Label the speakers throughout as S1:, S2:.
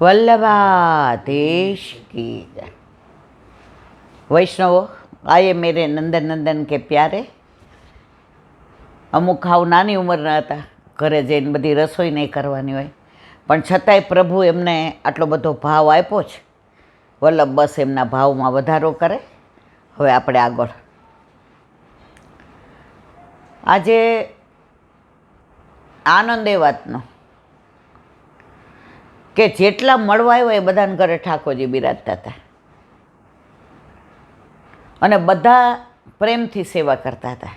S1: वल्लभाधीश की जय। वैष्णवो, आए मेरे नंदन नंदन के प्यारे। અમુક હાવ નાની ઉંમરના હતા, ઘરે જઈને બધી રસોઈ નહીં કરવાની હોય, પણ છતાંય પ્રભુ એમને આટલો બધો ભાવ આપ્યો છે. વલ્લભ બસ એમના ભાવમાં વધારો કરે. હવે આપણે આગળ આજે આનંદ એ વાતનો કે જેટલા મળવા આવ્યા એ બધાને ઘરે ઠાકોરજી બિરાજતા હતા અને બધા પ્રેમથી સેવા કરતા હતા.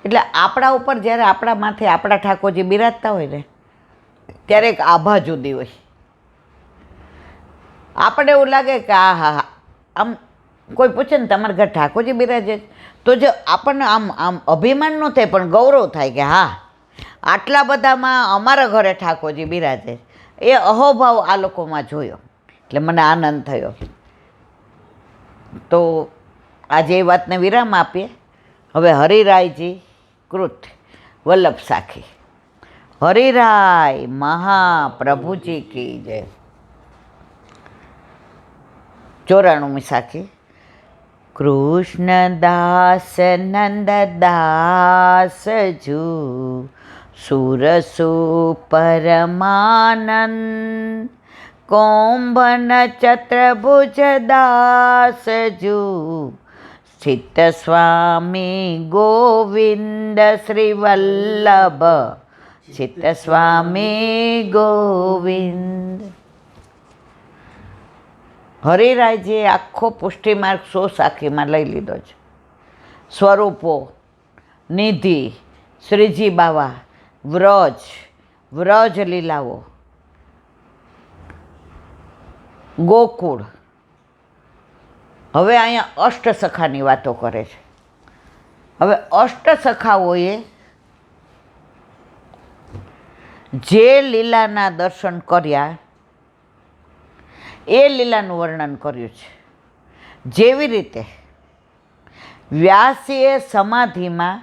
S1: એટલે આપણા ઉપર જ્યારે આપણા માથે આપણા ઠાકોરજી બિરાજતા હોય ને ત્યારે એક આભા જુદી હોય. આપણે એવું લાગે કે આ હા આમ કોઈ પૂછે ને તમારા ઘર ઠાકોરજી બિરાજે તો જે આપણને આમ આમ અભિમાન ન થાય પણ ગૌરવ થાય કે હા આટલા બધામાં અમારા ઘરે ઠાકોરજી બિરાજે. એ અહોભાવ આ લોકોમાં જોયો એટલે મને આનંદ થયો. તો આજે એ વાતને વિરામ આપીએ. હવે હરિરાયજી કૃત વલ્લભ સાખી. હરિરાય મહાપ્રભુજી કી જય. 94મી સાખી. કૃષ્ણદાસ નંદદાસ જુ સુરસુ પરમાનંદ કોંભન ચત્રભુજ દાસ જુ સ્થિત સ્વામી ગોવિંદ શ્રી વલ્લભ ચિત્ત સ્વામી ગોવિંદ. હરિરાયજીએ આખો પુષ્ટિમાર્ગ 100 સાખીમાં લઈ લીધો છે. સ્વરૂપો, નિધિ, શ્રીજી બાવા, વ્રજ લીલાઓ, ગોકુળ. હવે અહીંયા અષ્ટસખાની વાતો કરે છે. હવે અષ્ટસખાઓએ જે લીલાના દર્શન કર્યા એ લીલાનું વર્ણન કર્યું છે. જેવી રીતે વ્યાસીએ સમાધિમાં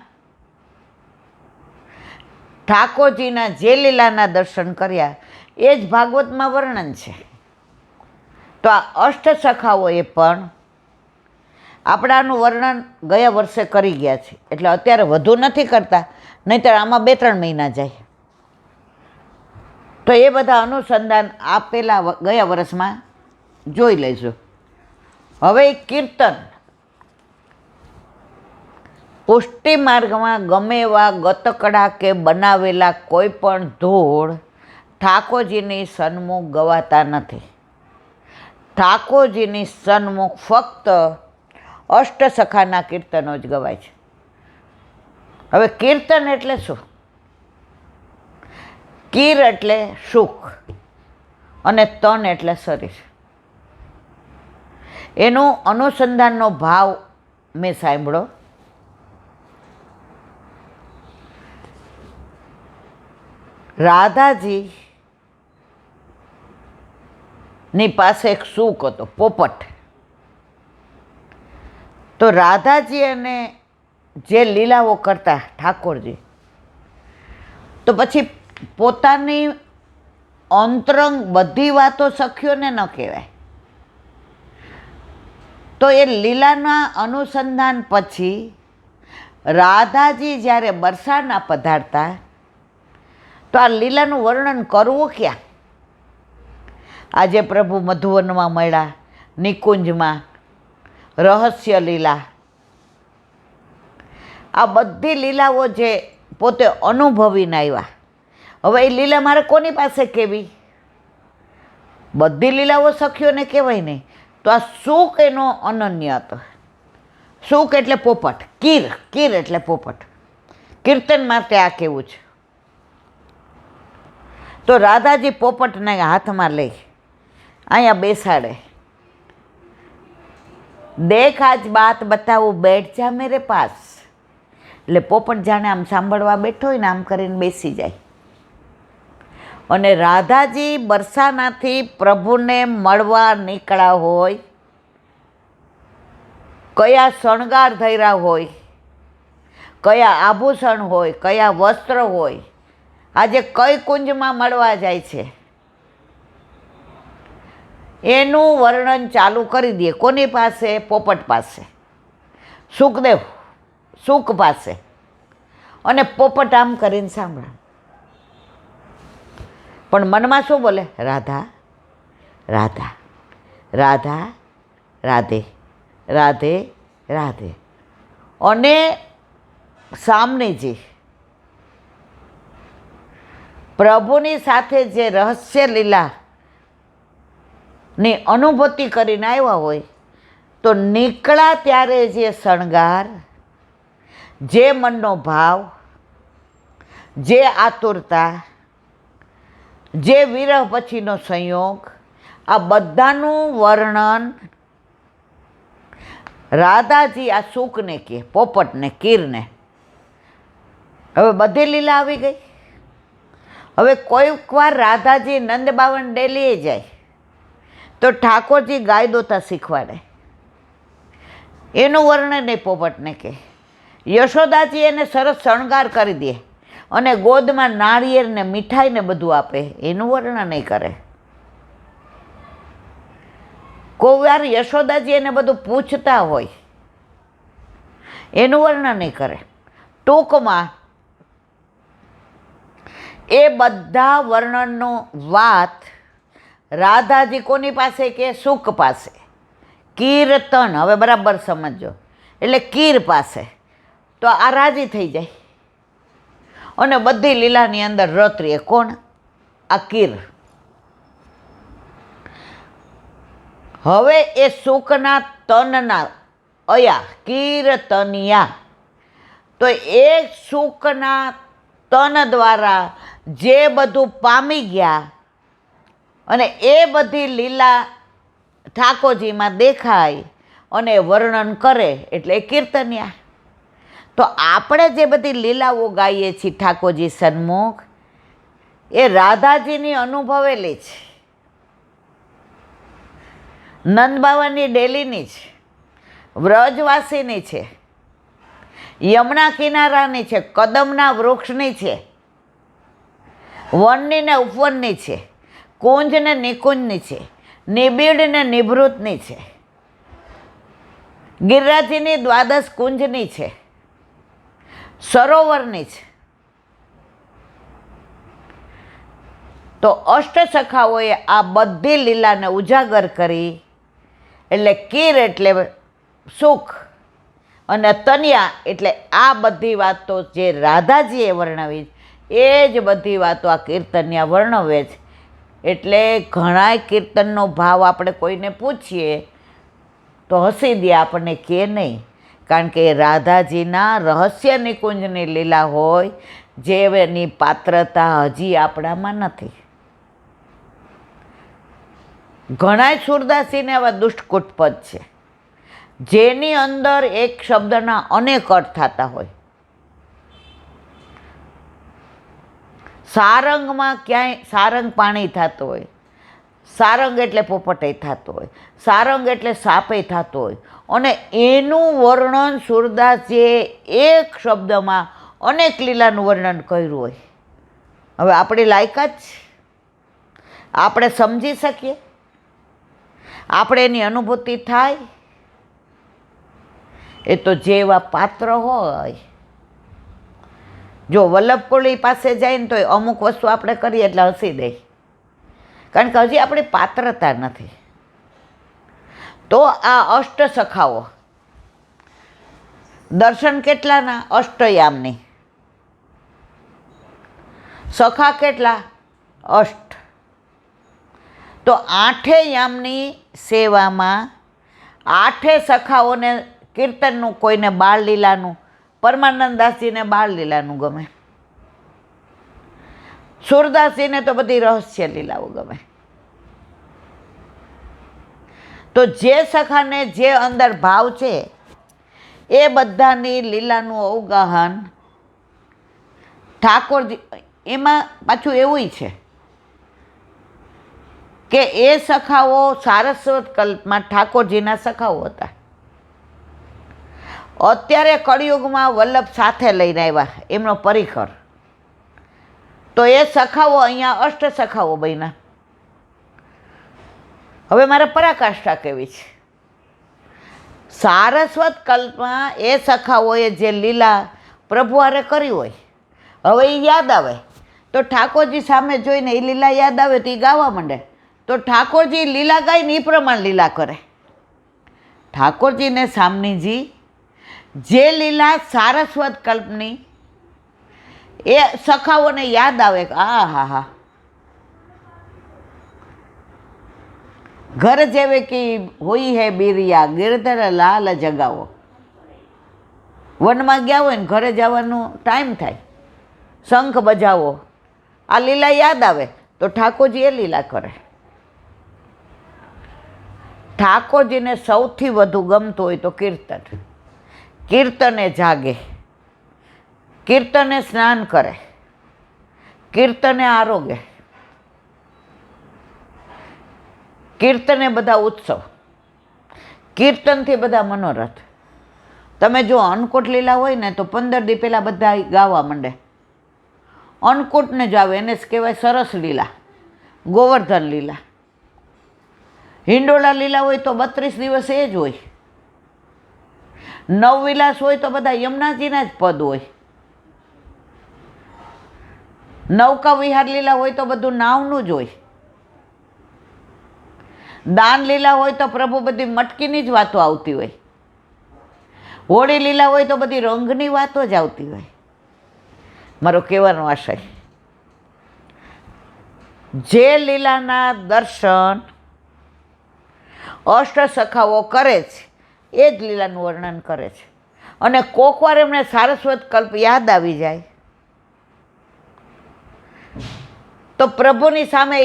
S1: ઠાકોરજીના જે લીલાના દર્શન કર્યા એ જ ભાગવતમાં વર્ણન છે. તો આ અષ્ટસખાઓએ પણ આપણાનું વર્ણન ગયા વર્ષે કરી ગયા છે, એટલે અત્યારે વધુ નથી કરતા, નહીંતર આમાં 2-3 મહિના જાય. તો એ બધા અનુસંધાન આ પહેલાં ગયા વર્ષમાં જોઈ લેજો. હવે કીર્તન પુષ્ટિ માર્ગમાં ગમે એવા ગતકડા કે બનાવેલા કોઈ પણ ધૂળ ઠાકોરજીની સન્મુખ ગવાતા નથી. ઠાકોરજીની સન્મુખ ફક્ત અષ્ટસખાના કીર્તનો જ ગવાય છે. હવે કીર્તન એટલે શું? કીર એટલે સુખ અને તન એટલે શરીર. એનો અનુસંધાનનો ભાવ મેં સાંભળો. રાધાજી ની પાસે એક સુખ હતો, પોપટ. તો રાધાજી અને જે લીલાઓ કરતા ઠાકોરજી, તો પછી પોતાની અંતરંગ બધી વાતો સખ્યોને ન કહેવાય. તો એ લીલાના અનુસંધાન પછી રાધાજી જ્યારે બરસાના પધારતા તો આ લીલાનું વર્ણન કરવું ક્યાં? આજે પ્રભુ મધુવનમાં મળ્યા, નિકુંજમાં, રહસ્ય લીલા, આ બધી લીલાઓ જે પોતે અનુભવીને આવ્યા. હવે એ લીલા મારે કોની પાસે કહેવી? બધી લીલાઓ સખ્યોને કહેવાય નહીં. તો આ સુખ એનો અનન્ય હતો. સુખ એટલે પોપટ, કીર એટલે પોપટ. કીર્તન માટે આ કેવું છે. તો રાધાજી પોપટને હાથમાં લઈ અહીંયા બેસાડે. દેખ આજ બાત બતાવું બેઠ જા મેરે પાસ. એટલે પોપટ જાણે આમ સાંભળવા બેઠો હોય ને આમ કરીને બેસી જાય. અને રાધાજી બરસાનાથી પ્રભુને મળવા નીકળ્યા હોય, કયા શણગાર ધર્યા હોય, કયા આભૂષણ હોય, કયા વસ્ત્ર હોય, આજે કઈ કુંજમાં મળવા જાય છે એનું વર્ણન ચાલુ કરી દે. કોની પાસે? પોપટ પાસે, સુખદેવ સુખ પાસે. અને પોપટ આમ કરીને સાંભળે, પણ મનમાં શું બોલે? રાધા રાધા રાધા રાધે રાધે રાધે. અને સામનેજી પ્રભુની સાથે જે રહસ્ય લીલા ની અનુભૂતિ કરીને આવ્યા હોય તો નીકળ્યા ત્યારે જે શણગાર, જે મનનો ભાવ, જે આતુરતા, જે વિરહ પછીનો સંયોગ, આ બધાનું વર્ણન રાધાજી આ સુખને કહે, પોપટને, કીરને. હવે બધી લીલા આવી ગઈ. હવે કોઈક વાર રાધાજી નંદ બાવન ડેલીએ જાય તો ઠાકોરજી ગાય દોતા શીખવાડે, એનું વર્ણન એ પોપટને કહે. યશોદાજી એને સરસ શણગાર કરી દે અને ગોદમાં નાળિયેર ને મીઠાઈ ને બધું આપે, એનું વર્ણન નહીં કરે. કોઈ વાર યશોદાજી એને બધું પૂછતા હોય, એનું વર્ણન નહીં કરે. ટૂંકમાં એ બધા વર્ણનનો વાત રાધાજી કોની પાસે કે? સુખ પાસે. કીર્તન, હવે બરાબર સમજો, એટલે કીર પાસે. તો આ રાજી થઈ જાય અને બધી લીલાની અંદર રત રહે. કોણ? આ કીર. હવે એ સુખના તનના અયા કીર્તનિયા, તો એ સુખના તન દ્વારા જે બધું પામી ગયા અને એ બધી લીલા ઠાકોરજીમાં દેખાય અને વર્ણન કરે એટલે કીર્તનિયા. તો આપણે જે બધી લીલાઓ ગાઈએ છીએ ઠાકોરજી સન્મુખ, એ રાધાજીની અનુભવેલી છે, નંદબાવાની ડેલીની છે, વ્રજવાસીની છે, યમુના કિનારાની છે, કદમના વૃક્ષની છે, વનની ને ઉપવનની છે, કુંજ ને નિકુંજની છે, નિબીડ ને નિભૃતની છે, ગિરિરાજની દ્વાદશ કુંજની છે, સરોવરની છે. તો અષ્ટસખાઓએ આ બધી લીલાને ઉજાગર કરી. એટલે કીર એટલે સુખ અને તન્યા એટલે આ બધી વાતો જે રાધાજીએ વર્ણવી એ જ બધી વાતો આ કીર્તન્યા વર્ણવે છે. એટલે ઘણાય કીર્તનનો ભાવ આપણે કોઈને પૂછીએ તો હસી દે, આપણને કે નહીં. કારણ કે રાધાજીના રહસ્ય નિકુંજની લીલા હોય જેની પાત્રતા હજી આપણામાં નથી. ઘણાય સુરદાસીને આવા દુષ્ટકુટપદ છે જેની અંદર એક શબ્દના અનેક અર્થ થતા હોય. સારંગમાં ક્યાંય સારંગ પાણી થતું હોય, સારંગ એટલે પોપટે થતું હોય, સારંગ એટલે સાપે થતું હોય, અને એનું વર્ણન સુરદાસીએ એક શબ્દમાં અનેક લીલાનું વર્ણન કર્યું હોય. હવે આપણી લાયકાત છે, આપણે સમજી શકીએ, આપણે એની અનુભૂતિ થાય, એ તો જેવા પાત્ર હોય. જો વલ્લભકોળી પાસે જાય ને તો અમુક વસ્તુ આપણે કરીએ એટલે હસી દે, કારણ કે હજી આપણી પાત્રતા નથી. તો આ અષ્ટસખાઓ દર્શન કેટલાના? અષ્ટયામની. સખા કેટલા? અષ્ટ. તો આઠે યામની સેવામાં આઠે સખાઓને કીર્તનનું, કોઈને બાળ લીલાનું, પરમાનંદદાસજીને બાળ લીલાનું ગમે, સુરદાસજીને તો બધી રહસ્ય લીલાઓ ગમે. તો જે સખાને જે અંદર ભાવ છે એ બધાની લીલાનું અવગાહન ઠાકોરજી. એમાં પાછું એવું છે કે એ સખાઓ સારસ્વત કલ્પમાં ઠાકોરજીના સખાઓ હતા. અત્યારે કળિયુગમાં વલ્લભ સાથે લઈને આવ્યા એમનો પરિકર. તો એ સખાઓ અહીંયા અષ્ટ સખાઓ બન્યા. હવે મારે પરાકાષ્ઠા કેવી છે. સારસ્વત કલ્પમાં એ સખાઓએ જે લીલા પ્રભુ હારે કરી હોય, હવે એ યાદ આવે તો ઠાકોરજી સામે જોઈને એ લીલા યાદ આવે તો એ ગાવા માંડે. તો ઠાકોરજી લીલા ગાય ને એ પ્રમાણે લીલા કરે. ઠાકોરજીને સામનીજી જે લીલા સારસ્વત કલ્પની એ સખાઓને યાદ આવે કે આ હા હા, ઘર જેવે કે હોઈ હે બિરિયા ગિરધર લાલ જગાવો. વનમાં ગયા હોય ને ઘરે જવાનો ટાઈમ થાય, શંખ બજાવો, આ લીલા યાદ આવે તો ઠાકોરજી એ લીલા કરે. ઠાકોરજીને સૌથી વધુ ગમતું હોય તો કીર્તન. કીર્તને જાગે, કીર્તને સ્નાન કરે, કીર્તને આરોગે, કીર્તને બધા ઉત્સવ, કીર્તનથી બધા મનોરથ. તમે જો અન્નકૂટ લીલા હોય ને તો 15 દી પહેલાં બધા ગાવા માંડે. અન્નકૂટને જ આવે, એને જ કહેવાય સરસ લીલા, ગોવર્ધન લીલા. હિંડોળા લીલા હોય તો 32 દિવસ એ જ હોય. નવવિલાસ હોય તો બધા યમુનાજીના જ પદ હોય. નૌકા વિહાર લીલા હોય તો બધું નાવનું જ હોય. દાન લીલા હોય તો પ્રભુ બધી મટકીની જ વાતો આવતી હોય. હોળી લીલા હોય તો બધી રંગની વાતો જ આવતી હોય. મારો કહેવાનો આશય, જે લીલાના દર્શન અષ્ટ સખાઓ કરે છે એ જ લીલાનું વર્ણન કરે છે. અને કોક વાર એમને સારસ્વત કલ્પ યાદ આવી જાય તો પ્રભુની સામે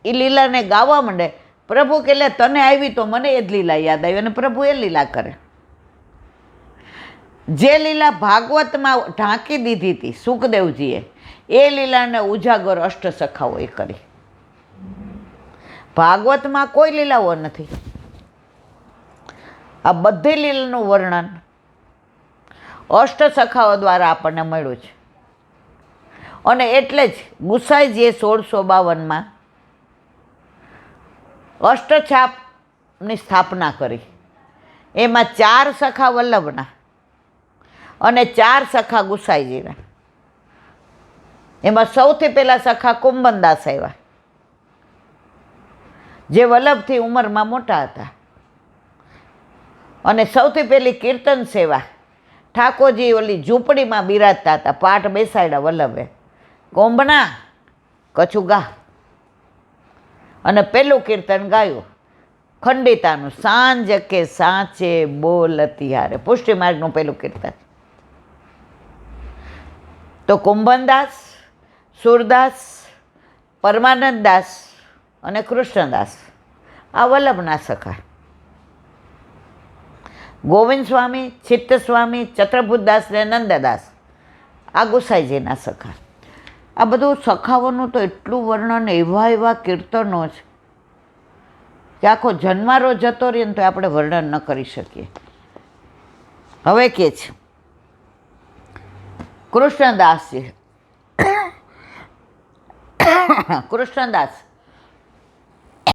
S1: એ લીલાને ગાવા માંડે. પ્રભુ કે લે તને આવી તો મને એ જ લીલા યાદ આવી, અને પ્રભુ એ લીલા કરે. જે લીલા ભાગવતમાં ઢાંકી દીધી હતી સુખદેવજીએ, એ લીલાને ઉજાગર અષ્ટ સખાઓએ કરી. ભાગવતમાં કોઈ લીલાઓ નથી. આ બધી લીલાનું વર્ણન અષ્ટ સખાઓ દ્વારા આપણને મળ્યું છે. અને એટલે જ ગુસાઈજીએ 1652માં અષ્ટછાપની સ્થાપના કરી. એમાં 4 સખા વલ્લભના અને 4 સખા ગુસાઈજીના. એમાં સૌથી પહેલાં સખા કુંભનદાસ આવ્યા, જે વલ્લભથી ઉંમરમાં મોટા હતા. અને સૌથી પહેલી કીર્તન સેવા ઠાકોરજી ઓલી ઝૂંપડીમાં બિરાજતા હતા, પાઠ બેસાડ્યા વલ્લભે, કોંભના કછું ગા. અને પહેલું કીર્તન ગાયું ખંડિતાનું, સાંજ કે સાચે બોલતી હારે, પુષ્ટિ માર્ગનું પહેલું કીર્તન. તો કુંભનદાસ, સુરદાસ, પરમાનંદદાસ અને કૃષ્ણદાસ આ વલ્લભના સખા. ગોવિંદ સ્વામી, ચિત્ત સ્વામી, ચત્રભૂતદાસ ને નંદદાસ આ ગુસાઈજીના સખા. આ બધું સખાઓનું તો એટલું વર્ણન, એવા એવા કીર્તનો છે કે આખો જન્મારો જતો રહે ને તો આપણે વર્ણન ન કરી શકીએ. હવે કે છે કૃષ્ણદાસજી. કૃષ્ણદાસ